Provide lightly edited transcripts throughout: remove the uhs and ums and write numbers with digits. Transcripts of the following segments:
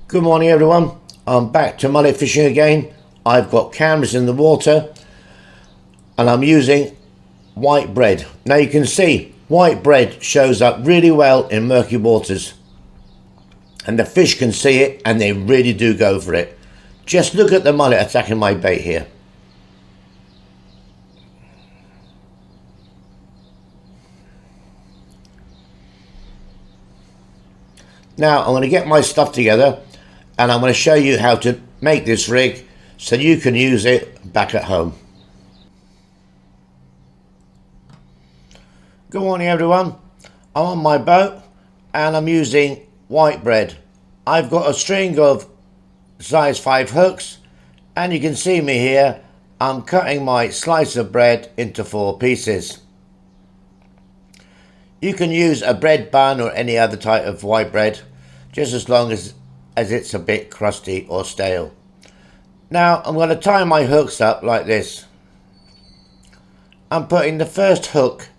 Good morning everyone, I'm back to mullet fishing again. I've got cameras in the water and I'm using white bread. Now you can see white bread shows up really well in murky waters and the fish can see it and they really do go for it. Just look at the mullet attacking my bait here. Now I'm going to get my stuff together and I'm going to show you how to make this rig so you can use it back at home. Good morning everyone, I'm on my boat and I'm using white bread. I've got a string of size 5 hooks and you can see me here, I'm cutting my slice of bread into 4 pieces. You can use a bread bun or any other type of white bread, just as long as it's a bit crusty or stale. Now I'm going to tie my hooks up like this. I'm putting the first hook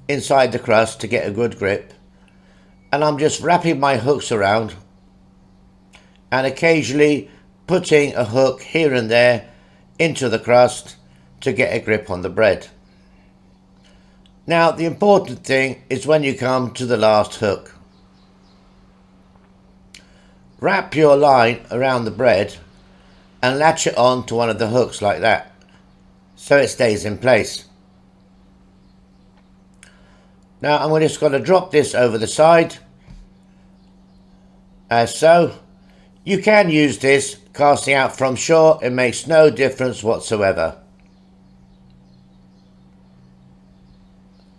inside the crust to get a good grip, and I'm just wrapping my hooks around and occasionally putting a hook here and there into the crust to get a grip on the bread. Now the important thing is when you come to the last hook. Wrap your line around the bread and latch it on to one of the hooks like that, so it stays in place. Now I'm just going to drop this over the side, as so. You can use this casting out from shore, it makes no difference whatsoever.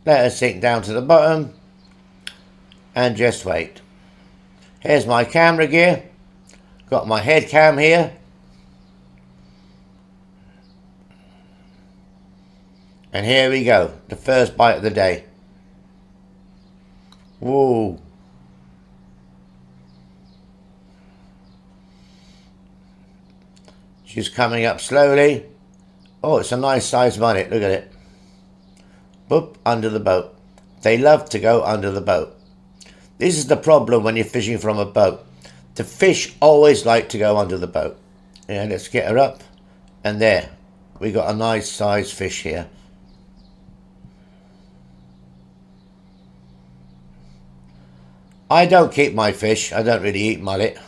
Let her sink down to the bottom and just wait. Here's my camera gear, got my head cam here. And here we go, the first bite of the day. Whoa. She's coming up slowly. Oh, it's a nice sized mullet, look at it. Boop, under the boat. They love to go under the boat. This is the problem when you're fishing from a boat. The fish always like to go under the boat. Yeah, let's get her up. And there, we got a nice sized fish here. I don't keep my fish, I don't really eat mullet.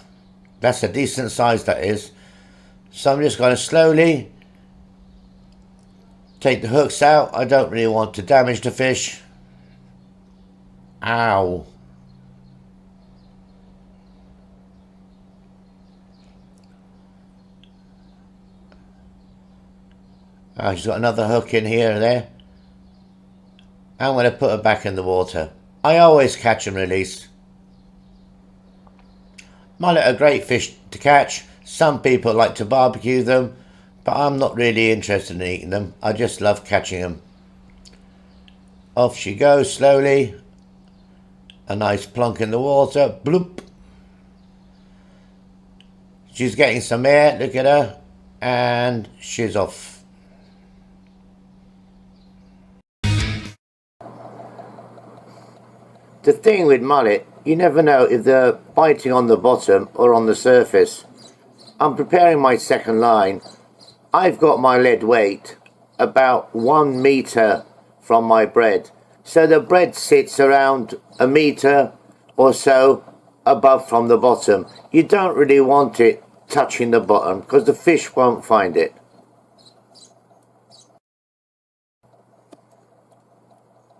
That's a decent size, that is. So I'm just going to slowly take the hooks out. I don't really want to damage the fish. Ow. Oh, she's got another hook in here and there. I'm going to put her back in the water. I always catch and release. Mullet are great fish to catch. Some people like to barbecue them, but I'm not really interested in eating them. I just love catching them. Off she goes slowly. A nice plunk in the water. Bloop. She's getting some air, look at her. And she's off. The thing with mullet, you never know if they're biting on the bottom or on the surface. I'm preparing my second line. I've got my lead weight about 1 meter from my bread. So the bread sits around a meter or so above from the bottom. You don't really want it touching the bottom because the fish won't find it.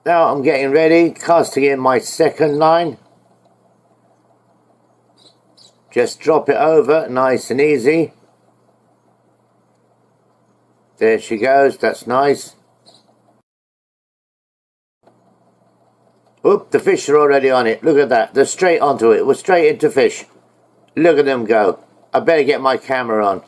Now I'm getting ready, casting in my second line. Just drop it over, nice and easy. There she goes, that's nice. Oop, the fish are already on it, look at that, they're straight onto it, we're straight into fish. Look at them go. I better get my camera on.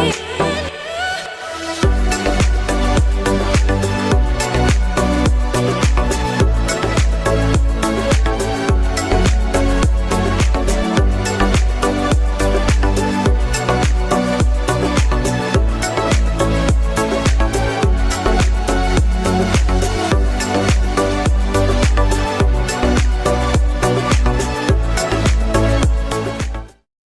Yeah.